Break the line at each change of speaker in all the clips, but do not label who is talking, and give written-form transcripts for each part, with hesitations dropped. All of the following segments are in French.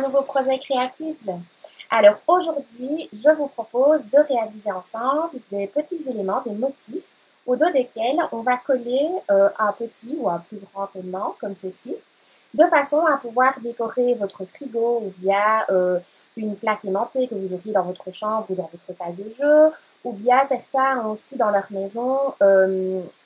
nouveau projet Creatives. Alors aujourd'hui, je vous propose de réaliser ensemble des petits éléments, des motifs, au dos desquels on va coller un petit ou un plus grand élément comme ceci, de façon à pouvoir décorer votre frigo ou bien une plaque aimantée que vous auriez dans votre chambre ou dans votre salle de jeu, ou bien certains ont aussi dans leur maison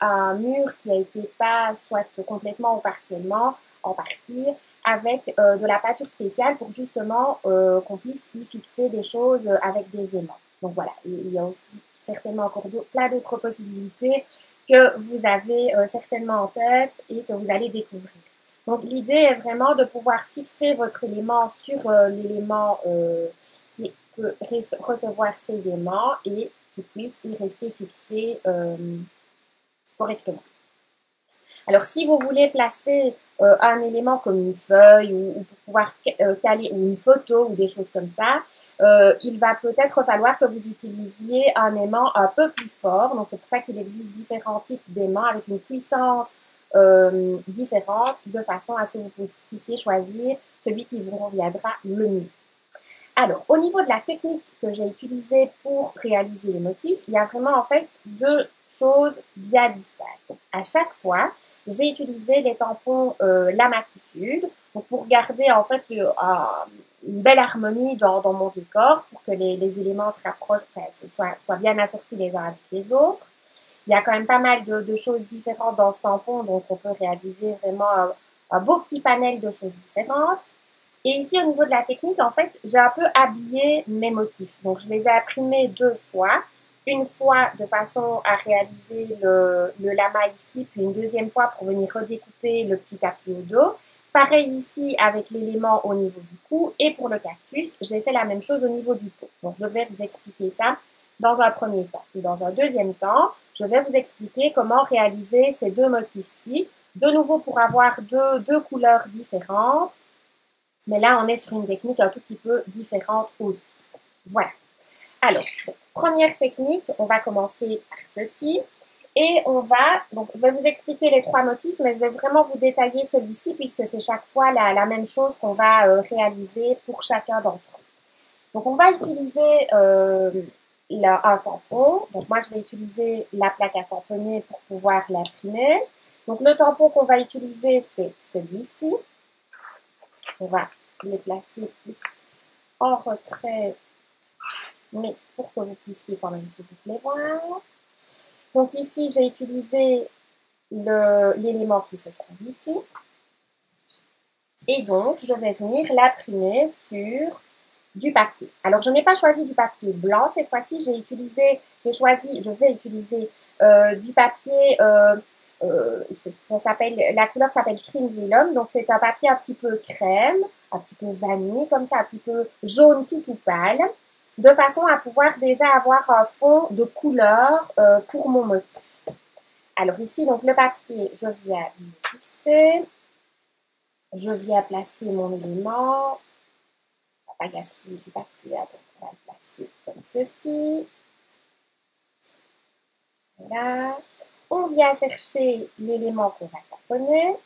un mur qui a été peint soit complètement ou partiellement, en partie, avec de la peinture spéciale pour justement qu'on puisse y fixer des choses avec des aimants. Donc voilà, il y a aussi certainement encore plein d'autres possibilités que vous avez certainement en tête et que vous allez découvrir. Donc l'idée est vraiment de pouvoir fixer votre élément sur l'élément qui peut recevoir ces aimants et qui puisse y rester fixé correctement. Alors si vous voulez placer un élément comme une feuille ou pour pouvoir caler ou une photo ou des choses comme ça, il va peut-être falloir que vous utilisiez un aimant un peu plus fort. Donc c'est pour ça qu'il existe différents types d'aimants avec une puissance différente de façon à ce que vous puissiez choisir celui qui vous conviendra le mieux. Alors, au niveau de la technique que j'ai utilisée pour réaliser les motifs, il y a vraiment en fait deux choses bien distinctes. Donc, à chaque fois, j'ai utilisé les tampons Lamatitude pour garder en fait une belle harmonie dans mon décor pour que les éléments se rapprochent, enfin, soient bien assortis les uns avec les autres. Il y a quand même pas mal de choses différentes dans ce tampon, donc on peut réaliser vraiment un beau petit panel de choses différentes. Et ici, au niveau de la technique, en fait, j'ai un peu habillé mes motifs. Donc, je les ai imprimés deux fois. Une fois de façon à réaliser le lama ici, puis une deuxième fois pour venir redécouper le petit tapis au dos. Pareil ici avec l'élément au niveau du cou. Et pour le cactus, j'ai fait la même chose au niveau du pot. Donc, je vais vous expliquer ça dans un premier temps. Et dans un deuxième temps, je vais vous expliquer comment réaliser ces deux motifs-ci. De nouveau, pour avoir deux couleurs différentes. Mais là, on est sur une technique un tout petit peu différente aussi. Voilà. Alors, première technique, on va commencer par ceci. Et on va, donc je vais vous expliquer les trois motifs, mais je vais vraiment vous détailler celui-ci puisque c'est chaque fois la même chose qu'on va réaliser pour chacun d'entre eux. Donc, on va utiliser un tampon. Donc, moi, je vais utiliser la plaque à tamponner pour pouvoir l'imprimer. Donc, le tampon qu'on va utiliser, c'est celui-ci. On va les placer plus en retrait, mais pour que vous puissiez quand même toujours les voir. Donc ici, j'ai utilisé l'élément qui se trouve ici. Et donc, je vais venir l'imprimer sur du papier. Alors, je n'ai pas choisi du papier blanc cette fois-ci. Je vais utiliser du papier... la couleur s'appelle Cream Vellum, donc c'est un papier un petit peu crème, un petit peu vanille, comme ça, un petit peu jaune tout pâle, de façon à pouvoir déjà avoir un fond de couleur pour mon motif. Alors ici, donc le papier, je viens le fixer, je viens placer mon élément, on ne va pas gaspiller du papier, donc on va le placer comme ceci, voilà. On vient chercher l'élément qu'on va tamponner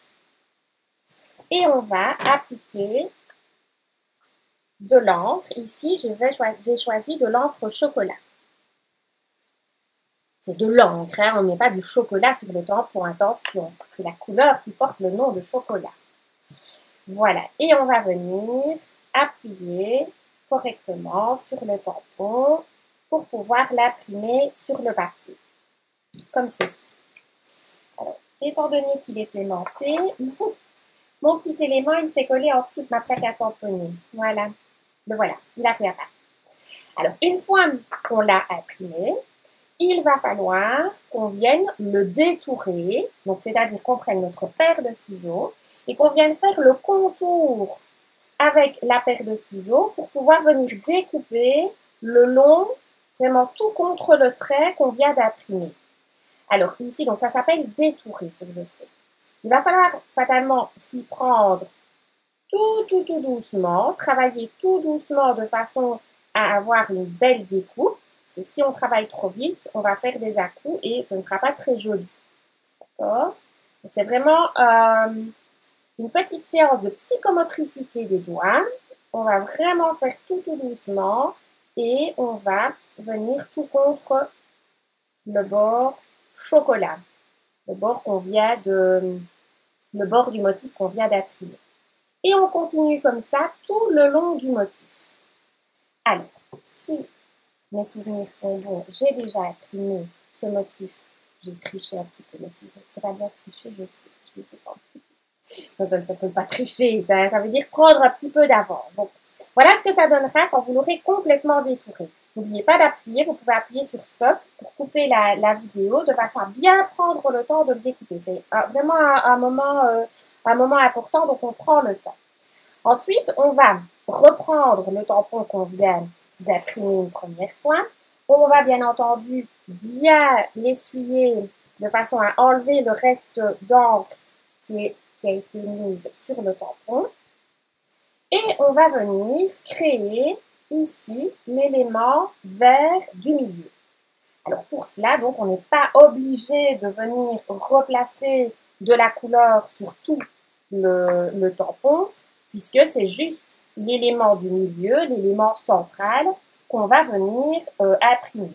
et on va appliquer de l'encre. Ici, j'ai choisi de l'encre chocolat. C'est de l'encre, hein, on ne met pas du chocolat sur le tampon, attention. C'est la couleur qui porte le nom de chocolat. Voilà, et on va venir appuyer correctement sur le tampon pour pouvoir l'imprimer sur le papier. Comme ceci. Alors, étant donné qu'il est aimanté, mon petit élément, il s'est collé en dessous de ma plaque à tamponner. Voilà. Le voilà, il a pris à part. Alors, une fois qu'on l'a imprimé, il va falloir qu'on vienne le détourer. Donc, c'est-à-dire qu'on prenne notre paire de ciseaux et qu'on vienne faire le contour avec la paire de ciseaux pour pouvoir venir découper le long, vraiment tout contre le trait qu'on vient d'imprimer. Alors ici, donc ça s'appelle détourer ce que je fais. Il va falloir fatalement s'y prendre tout doucement, travailler tout doucement de façon à avoir une belle découpe. Parce que si on travaille trop vite, on va faire des à-coups et ce ne sera pas très joli. D'accord? Donc c'est vraiment une petite séance de psychomotricité des doigts on va vraiment faire tout doucement et on va venir tout contre le bord chocolat, le bord du motif qu'on vient d'imprimer. Et on continue comme ça tout le long du motif. Alors, si mes souvenirs sont bons, j'ai déjà imprimé ce motif. J'ai triché un petit peu, mais si c'est pas bien triché, je sais, je l'ai fait pas. Non, ça ne peut pas tricher, ça veut dire prendre un petit peu d'avance. Donc, voilà ce que ça donnera quand vous l'aurez complètement détouré. N'oubliez pas d'appuyer, vous pouvez appuyer sur stop pour couper la vidéo de façon à bien prendre le temps de le découper. C'est vraiment un moment important, donc on prend le temps. Ensuite, on va reprendre le tampon qu'on vient d'imprimer une première fois. On va bien entendu bien l'essuyer de façon à enlever le reste d'encre qui a été mise sur le tampon. Et on va venir créer ici l'élément vert du milieu. Alors pour cela, donc, on n'est pas obligé de venir replacer de la couleur sur tout le tampon, puisque c'est juste l'élément du milieu, l'élément central qu'on va venir imprimer.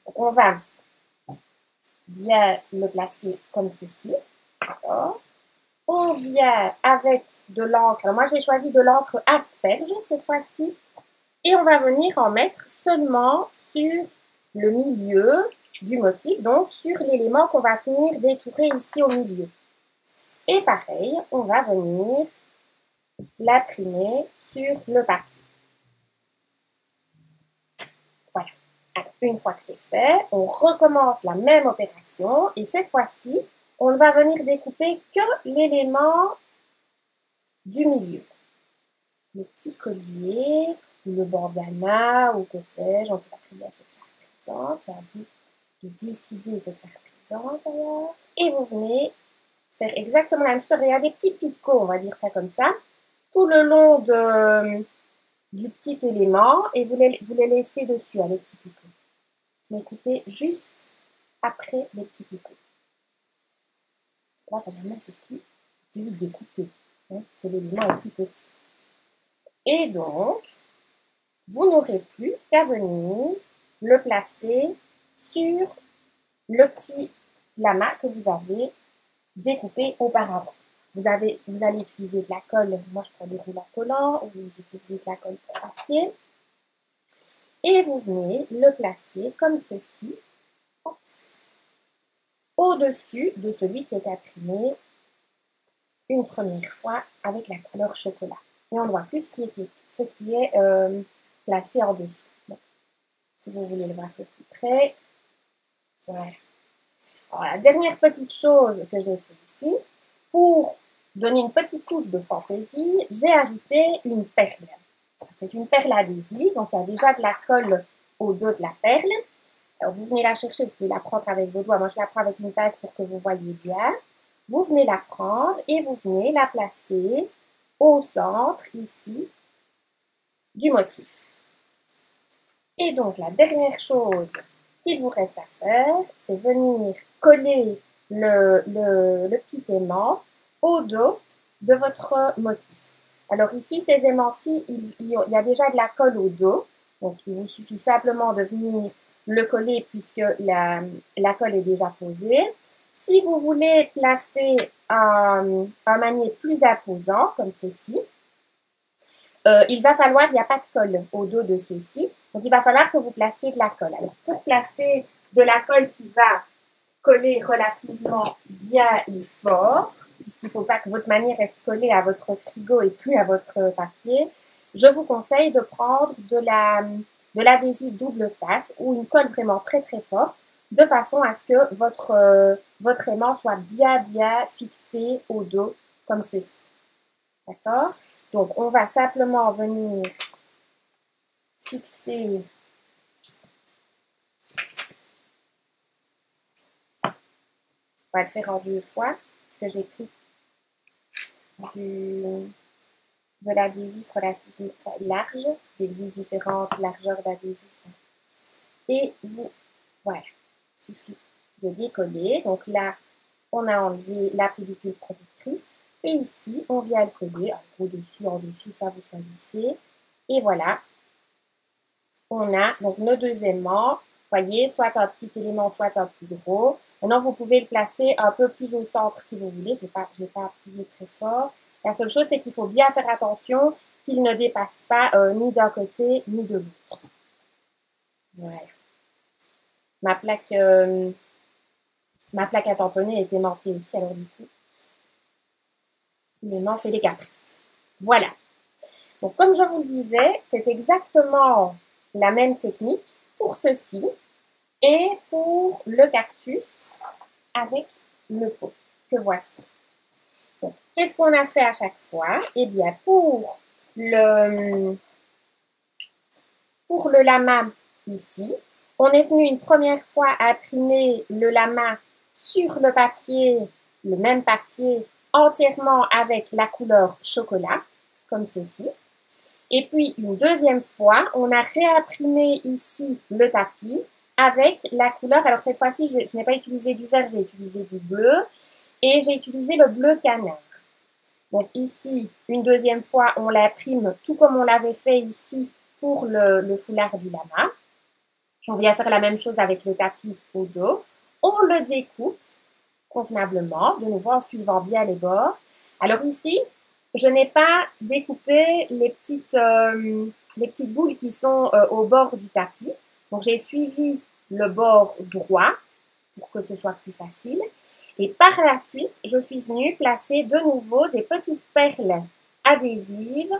Donc on va bien le placer comme ceci, d'accord. On vient avec de l'encre, moi j'ai choisi de l'encre asperge cette fois-ci, et on va venir en mettre seulement sur le milieu du motif, donc sur l'élément qu'on va venir détourer ici au milieu. Et pareil, on va venir l'imprimer sur le papier. Voilà. Alors, une fois que c'est fait, on recommence la même opération et cette fois-ci, on ne va venir découper que l'élément du milieu. Le petit collier, ou le bandana, ou que sais-je, on ne sait pas très bien ce que ça représente. C'est à vous de décider ce que ça représente d'ailleurs. Et vous venez faire exactement la même chose. Il y a des petits picots, on va dire ça comme ça, tout le long du petit élément et vous les laissez dessus, les petits picots. Vous les coupez juste après les petits picots. Là, vraiment, c'est plus vite découpé, parce que l'élément est plus petit. Et donc, vous n'aurez plus qu'à venir le placer sur le petit lama que vous avez découpé auparavant. Vous allez utiliser de la colle, moi je prends du rouleau collant, ou vous utilisez de la colle pour papier. Et vous venez le placer comme ceci, au-dessus de celui qui est imprimé une première fois avec la couleur chocolat. Et on ne voit plus ce qui est placé en dessous. Bon. Si vous voulez le voir un peu plus près, voilà. Alors, la dernière petite chose que j'ai fait ici, pour donner une petite touche de fantaisie, j'ai ajouté une perle. C'est une perle adhésive, donc il y a déjà de la colle au dos de la perle. Alors vous venez la chercher, vous pouvez la prendre avec vos doigts. Moi je la prends avec une pince pour que vous voyez bien. Vous venez la prendre et vous venez la placer au centre ici du motif. Et donc la dernière chose qu'il vous reste à faire, c'est venir coller le petit aimant au dos de votre motif. Alors ici, ces aimants-ci, il y a déjà de la colle au dos, donc il vous suffit simplement de venir le coller puisque la colle est déjà posée. Si vous voulez placer un manier plus imposant, comme ceci, il va falloir, il n'y a pas de colle au dos de ceci, donc il va falloir que vous placiez de la colle. Alors pour placer de la colle qui va coller relativement bien et fort, puisqu'il ne faut pas que votre manière reste collée à votre frigo et plus à votre papier, je vous conseille de prendre de l'adhésif double face ou une colle vraiment très très forte, de façon à ce que votre aimant soit bien fixé au dos, comme ceci. D'accord? Donc, on va simplement venir fixer on va le faire en 2 fois, parce que j'ai pris de l'adhésif relativement large. Il existe différentes largeurs d'adhésif. Et voilà, il suffit de décoller. Donc là, on a enlevé la pellicule protectrice. Et ici, on vient le coller, au-dessus, en dessous, ça vous choisissez. Et voilà, on a donc nos deux aimants. Voyez, soit un petit élément, soit un plus gros. Maintenant, vous pouvez le placer un peu plus au centre si vous voulez. J'ai pas appuyé très fort. La seule chose, c'est qu'il faut bien faire attention qu'il ne dépasse pas ni d'un côté ni de l'autre. Voilà. Ma plaque à tamponner est aimantée aussi, alors du coup, l'aimant fait des caprices. Voilà. Donc, comme je vous le disais, c'est exactement la même technique pour ceci et pour le cactus avec le pot que voici. Donc, qu'est-ce qu'on a fait à chaque fois? Eh bien, pour le lama ici, on est venu une première fois imprimer le lama sur le papier, le même papier, entièrement avec la couleur chocolat, comme ceci. Et puis, une deuxième fois, on a réimprimé ici le tapis avec la couleur. Alors, cette fois-ci, je n'ai pas utilisé du vert, j'ai utilisé du bleu. Et j'ai utilisé le bleu canard. Donc ici, une deuxième fois, on l'imprime tout comme on l'avait fait ici pour le foulard du lama. On vient faire la même chose avec le tapis au dos. On le découpe convenablement, de nouveau en suivant bien les bords. Alors ici, je n'ai pas découpé les petites boules qui sont au bord du tapis. Donc j'ai suivi le bord droit pour que ce soit plus facile. Et par la suite, je suis venue placer de nouveau des petites perles adhésives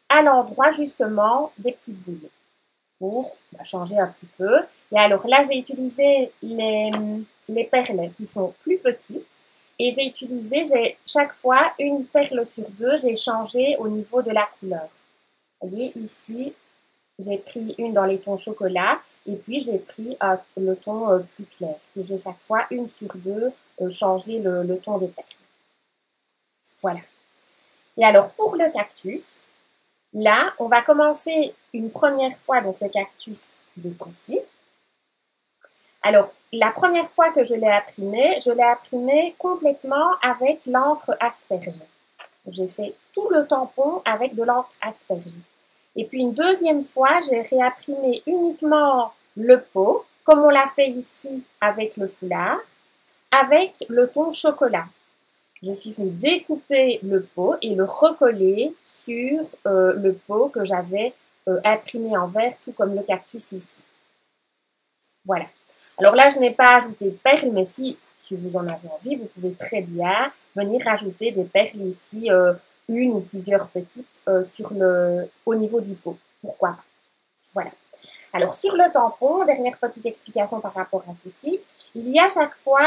à l'endroit justement des petites boules pour changer un petit peu. Et alors là, j'ai utilisé les perles qui sont plus petites et j'ai utilisé chaque fois une perle sur deux, j'ai changé au niveau de la couleur. Vous voyez ici, j'ai pris une dans les tons chocolat et puis j'ai pris le ton plus clair. Et j'ai chaque fois une sur deux changé le ton des perles. Voilà. Et alors pour le cactus, là, on va commencer une première fois, donc le cactus est ici. Alors, la première fois que je l'ai imprimé complètement avec l'encre aspergée. J'ai fait tout le tampon avec de l'encre aspergée. Et puis une deuxième fois, j'ai réimprimé uniquement le pot, comme on l'a fait ici avec le foulard, avec le ton chocolat. Je suis venue découper le pot et le recoller sur le pot que j'avais imprimé en vert, tout comme le cactus ici. Voilà. Alors là, je n'ai pas ajouté de perles, mais si vous en avez envie, vous pouvez très bien venir rajouter des perles ici, une ou plusieurs petites au niveau du pot. Pourquoi pas? Voilà. Alors, sur le tampon, dernière petite explication par rapport à ceci, il y a chaque fois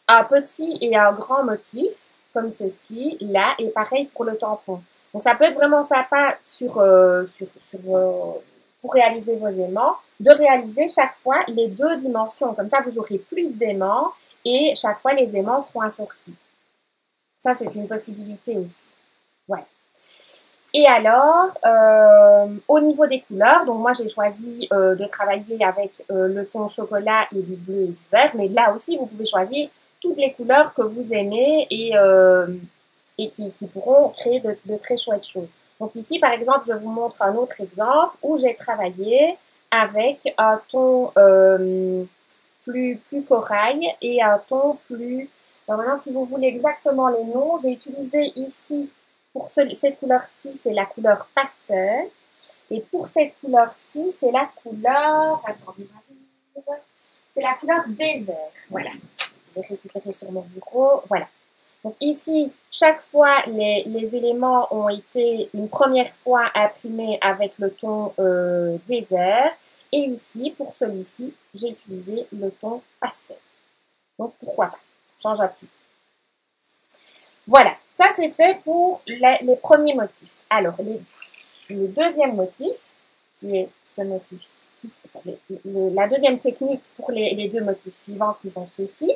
un petit et un grand motif, comme ceci, là, et pareil pour le tampon. Donc, ça peut être vraiment sympa pour réaliser vos aimants, de réaliser chaque fois les deux dimensions. Comme ça, vous aurez plus d'aimants et chaque fois, les aimants seront assortis. Ça, c'est une possibilité aussi. Ouais. Et alors, au niveau des couleurs, donc moi j'ai choisi de travailler avec le ton chocolat et du bleu et du vert, mais là aussi vous pouvez choisir toutes les couleurs que vous aimez et qui pourront créer de très chouettes choses. Donc ici par exemple, je vous montre un autre exemple où j'ai travaillé avec un ton plus corail et un ton plus... Alors maintenant, si vous voulez exactement les noms, j'ai utilisé ici pour cette couleur-ci, c'est la couleur pastel. Et pour cette couleur-ci, c'est la couleur... Attendez, c'est la couleur désert. Voilà. Je vais récupérer sur mon bureau. Voilà. Donc ici, chaque fois, les éléments ont été une première fois imprimés avec le ton désert. Et ici, pour celui-ci, j'ai utilisé le ton pastel. Donc pourquoi pas? Change un petit peu. Voilà, ça c'était pour les premiers motifs. Alors, le deuxième motif, qui est ce motif, la deuxième technique pour les deux motifs suivants qui sont ceux-ci.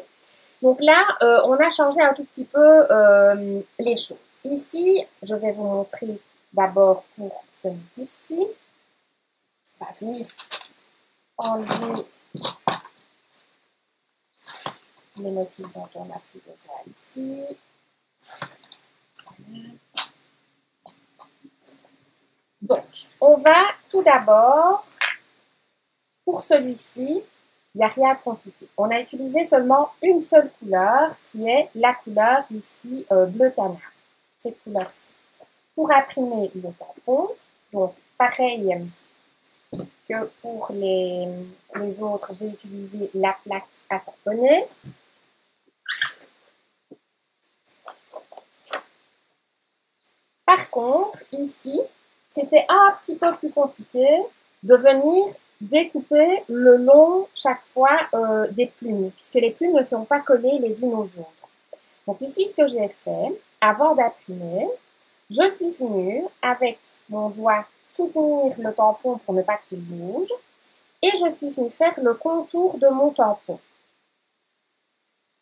Donc là, on a changé un tout petit peu les choses. Ici, je vais vous montrer d'abord pour ce motif-ci. On va venir enlever les motifs dont on n'a plus besoin ici. Donc, on va tout d'abord, pour celui-ci, il n'y a rien de compliqué. On a utilisé seulement une seule couleur, qui est la couleur ici bleu canard, cette couleur-ci. Pour imprimer le tampon, donc pareil que pour les autres, j'ai utilisé la plaque à tamponner. Par contre, ici, c'était un petit peu plus compliqué de venir découper le long chaque fois des plumes, puisque les plumes ne sont pas collées les unes aux autres. Donc ici, ce que j'ai fait, avant d'imprimer, je suis venue avec mon doigt soutenir le tampon pour ne pas qu'il bouge, et je suis venue faire le contour de mon tampon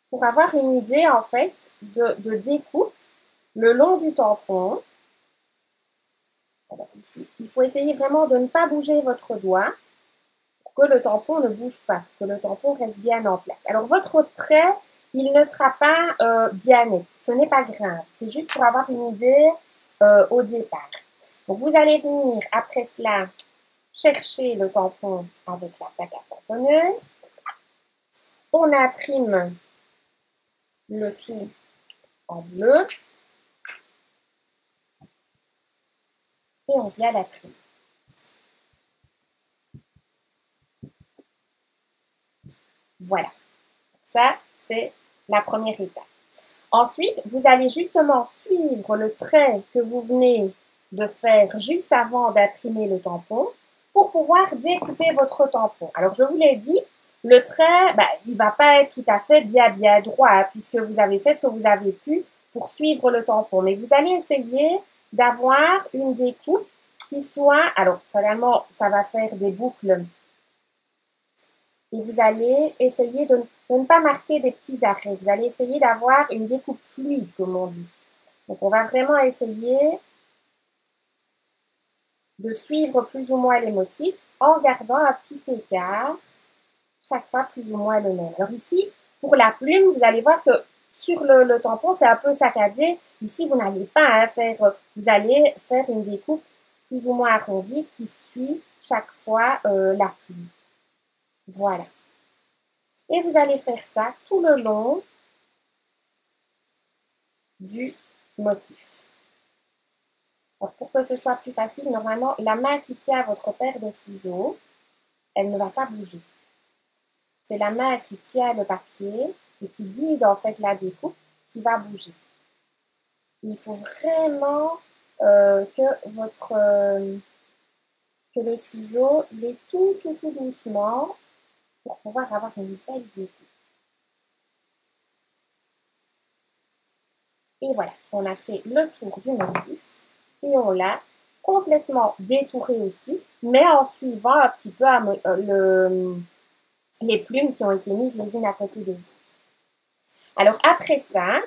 pour avoir une idée en fait de découpe le long du tampon. Alors ici, il faut essayer vraiment de ne pas bouger votre doigt pour que le tampon ne bouge pas, que le tampon reste bien en place. Alors votre trait, il ne sera pas bien net, ce n'est pas grave, c'est juste pour avoir une idée au départ. Donc vous allez venir après cela chercher le tampon avec la plaque à tamponner. On imprime le tout en bleu et on vient l'imprimer. Voilà, ça c'est la première étape. Ensuite, vous allez justement suivre le trait que vous venez de faire juste avant d'imprimer le tampon pour pouvoir découper votre tampon. Alors, je vous l'ai dit, le trait, il ne va pas être tout à fait bien droit hein, puisque vous avez fait ce que vous avez pu pour suivre le tampon. Mais vous allez essayer d'avoir une découpe qui soit, alors finalement, ça va faire des boucles et vous allez essayer de ne pas marquer des petits arrêts. Vous allez essayer d'avoir une découpe fluide, comme on dit. Donc, on va vraiment essayer de suivre plus ou moins les motifs en gardant un petit écart, chaque fois plus ou moins le même. Alors ici, pour la plume, vous allez voir que sur le tampon, c'est un peu saccadé. Ici, vous n'allez pas vous allez faire une découpe plus ou moins arrondie qui suit chaque fois la plume. Voilà. Et vous allez faire ça tout le long du motif. Alors pour que ce soit plus facile, normalement, la main qui tient votre paire de ciseaux, elle ne va pas bouger. C'est la main qui tient le papier et qui guide en fait la découpe qui va bouger. Il faut vraiment que le ciseau, il est tout doucement pour pouvoir avoir une belle découpe. Et voilà, on a fait le tour du motif et on l'a complètement détouré aussi, mais en suivant un petit peu les plumes qui ont été mises les unes à côté des autres. Alors après ça,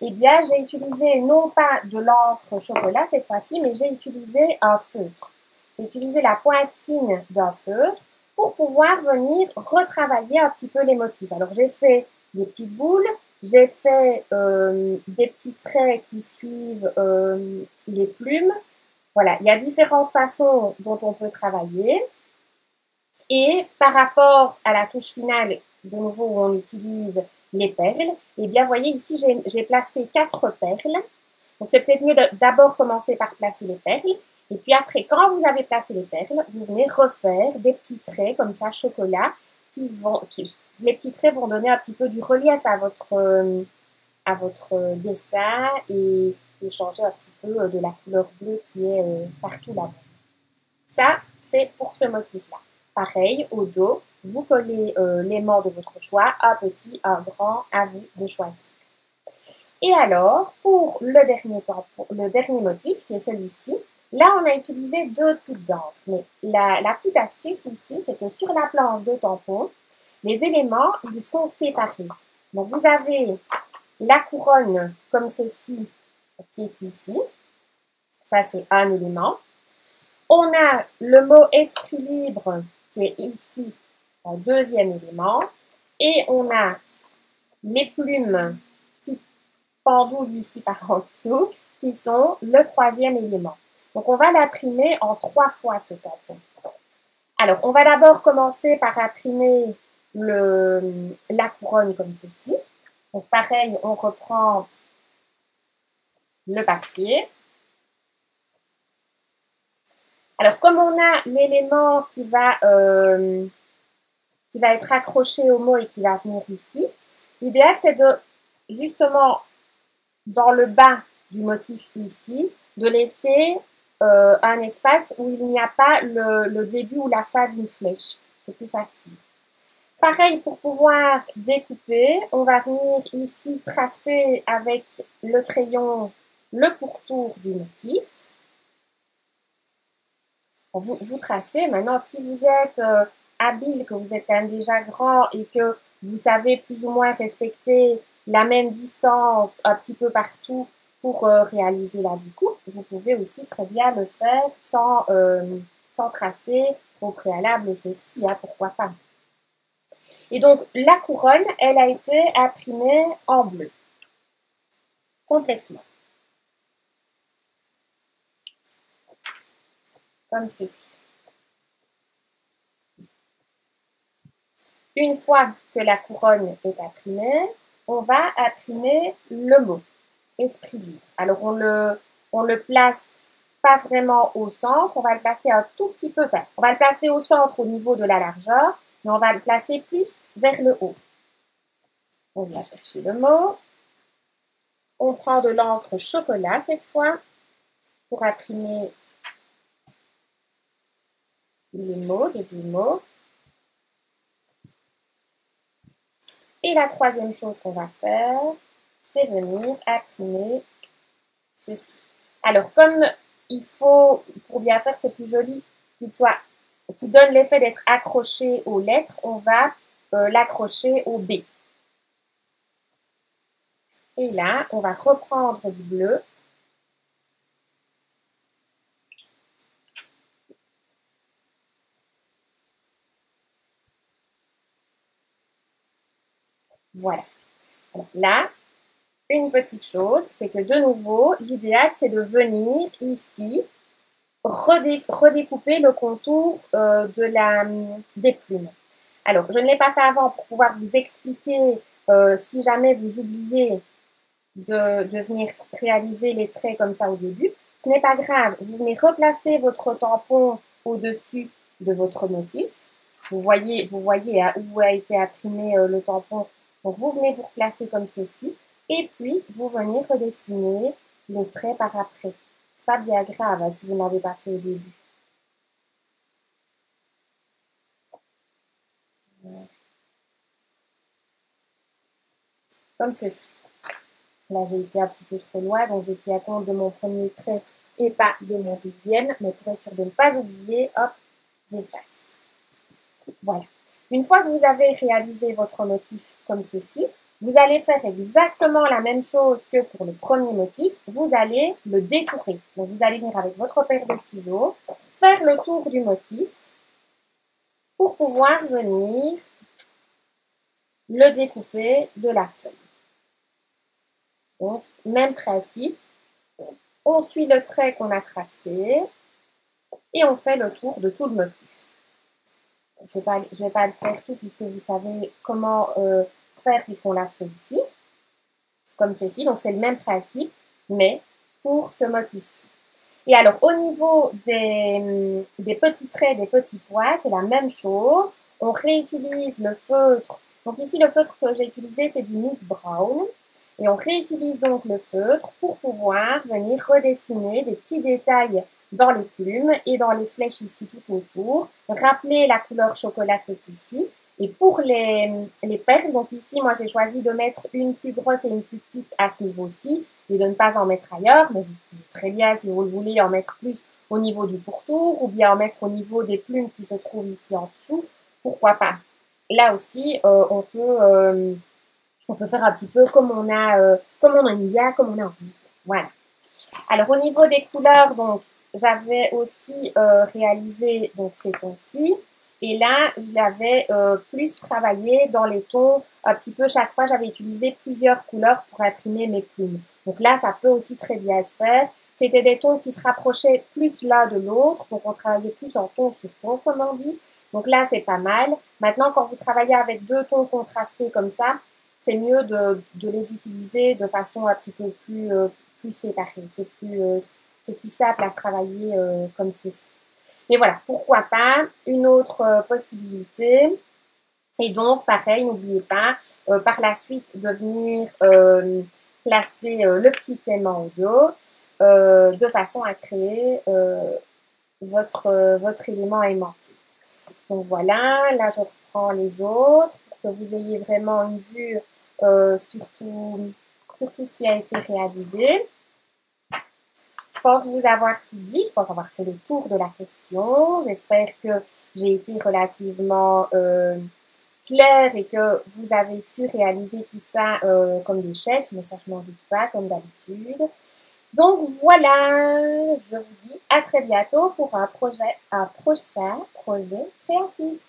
eh bien, j'ai utilisé non pas de l'encre chocolat cette fois-ci, mais j'ai utilisé un feutre. J'ai utilisé la pointe fine d'un feutre pour pouvoir venir retravailler un petit peu les motifs. Alors j'ai fait des petites boules, j'ai fait des petits traits qui suivent les plumes. Voilà, il y a différentes façons dont on peut travailler. Et par rapport à la touche finale, de nouveau où on utilise les perles, eh bien, vous voyez ici, j'ai placé 4 perles. Donc, c'est peut-être mieux d'abord commencer par placer les perles. Et puis après, quand vous avez placé les perles, vous venez refaire des petits traits comme ça, chocolat, les petits traits vont donner un petit peu du relief à votre dessin et changer un petit peu de la couleur bleue qui est partout là-bas. Ça, c'est pour ce motif-là. Pareil, au dos, vous collez l'aimant de votre choix, un petit, un grand, à vous de choisir. Et alors, pour le dernier motif, qui est celui-ci, là, on a utilisé 2 types d'encre. Mais la petite astuce ici, c'est que sur la planche de tampon, les éléments, ils sont séparés. Donc, vous avez la couronne comme ceci, qui est ici. Ça, c'est un élément. On a le mot esprit libre qui est ici, un deuxième élément. Et on a les plumes qui pendouillent ici par en dessous, qui sont le troisième élément. Donc, on va l'imprimer en 3 fois ce tampon. Alors, on va d'abord commencer par imprimer la couronne comme ceci. Donc, pareil, on reprend le papier. Alors, comme on a l'élément qui va être accroché au mot et qui va venir ici, l'idéal, c'est de, justement, dans le bas du motif ici, de laisser un espace où il n'y a pas le début ou la fin d'une flèche. C'est plus facile. Pareil, pour pouvoir découper, on va venir ici tracer avec le crayon le pourtour du motif. Vous tracez. Maintenant, si vous êtes habile, que vous êtes quand même déjà grand et que vous savez plus ou moins respecter la même distance un petit peu partout pour réaliser la découpe, vous pouvez aussi très bien le faire sans tracer au préalable celle-ci, hein, pourquoi pas. Et donc, la couronne, elle a été imprimée en bleu, complètement. Comme ceci. Une fois que la couronne est imprimée, on va imprimer le mot « Esprit libre ». Alors, on le place pas vraiment au centre, on va le placer un tout petit peu, enfin, on va le placer au centre au niveau de la largeur, mais on va le placer plus vers le haut. On vient chercher le mot. On prend de l'encre chocolat cette fois pour imprimer les mots, les 2 mots. Et la troisième chose qu'on va faire, c'est venir imprimer ceci. Alors, comme il faut, pour bien faire, c'est plus joli, qu'il donne l'effet d'être accroché aux lettres, on va l'accrocher au B. Et là, on va reprendre du bleu. Voilà. Alors là, une petite chose, c'est que de nouveau, l'idéal, c'est de venir ici redécouper le contour des plumes. Alors, je ne l'ai pas fait avant pour pouvoir vous expliquer si jamais vous oubliez de venir réaliser les traits comme ça au début. Ce n'est pas grave, vous venez replacer votre tampon au-dessus de votre motif. Vous voyez hein, où a été imprimé le tampon. Donc, vous venez vous replacer comme ceci. Et puis, vous venez redessiner les traits par après. C'est pas bien grave hein, si vous n'avez pas fait au début. Comme ceci. Là, j'ai été un petit peu trop loin, donc je tiens compte de mon premier trait et pas de mon deuxième. Mais pour être sûr de ne pas oublier, hop, j'efface. Voilà. Une fois que vous avez réalisé votre motif comme ceci, vous allez faire exactement la même chose que pour le premier motif. Vous allez le détourer. Donc, vous allez venir avec votre paire de ciseaux, faire le tour du motif pour pouvoir venir le découper de la feuille. Donc, même principe. On suit le trait qu'on a tracé et on fait le tour de tout le motif. Je ne vais pas le faire tout puisque vous savez comment faire puisqu'on l'a fait ici, comme ceci. Donc, c'est le même principe, mais pour ce motif-ci. Et alors, au niveau des petits traits, des petits points, c'est la même chose. On réutilise le feutre. Donc ici, le feutre que j'ai utilisé, c'est du Meat Brown. Et on réutilise donc le feutre pour pouvoir venir redessiner des petits détails dans les plumes et dans les flèches ici tout autour. Rappeler la couleur chocolat qui est ici. Et pour les perles, donc ici, moi, j'ai choisi de mettre une plus grosse et une plus petite à ce niveau-ci et de ne pas en mettre ailleurs. Mais vous pouvez très bien, si vous le voulez, en mettre plus au niveau du pourtour ou bien en mettre au niveau des plumes qui se trouvent ici en dessous. Pourquoi pas? Là aussi, on peut faire un petit peu comme on aime bien, comme on a envie. Voilà. Alors, au niveau des couleurs, donc, j'avais aussi réalisé donc, ces tons-ci. Et là, je l'avais plus travaillé dans les tons, un petit peu chaque fois, j'avais utilisé plusieurs couleurs pour imprimer mes plumes. Donc là, ça peut aussi très bien se faire c'était des tons qui se rapprochaient plus l'un de l'autre, donc on travaillait plus en ton sur ton, comme on dit. Donc là, c'est pas mal. Maintenant, quand vous travaillez avec deux tons contrastés comme ça, c'est mieux de les utiliser de façon un petit peu plus séparée. C'est plus simple à travailler comme ceci. Mais voilà, pourquoi pas une autre possibilité. Et donc, pareil, n'oubliez pas, par la suite, de venir placer le petit aimant au dos de façon à créer votre élément aimanté. Donc voilà, là je reprends les autres pour que vous ayez vraiment une vue sur tout ce qui a été réalisé. Je pense vous avoir tout dit, je pense avoir fait le tour de la question. J'espère que j'ai été relativement claire et que vous avez su réaliser tout ça comme des chefs, mais ça je m'en doute pas, comme d'habitude. Donc voilà, je vous dis à très bientôt pour un prochain projet créatif.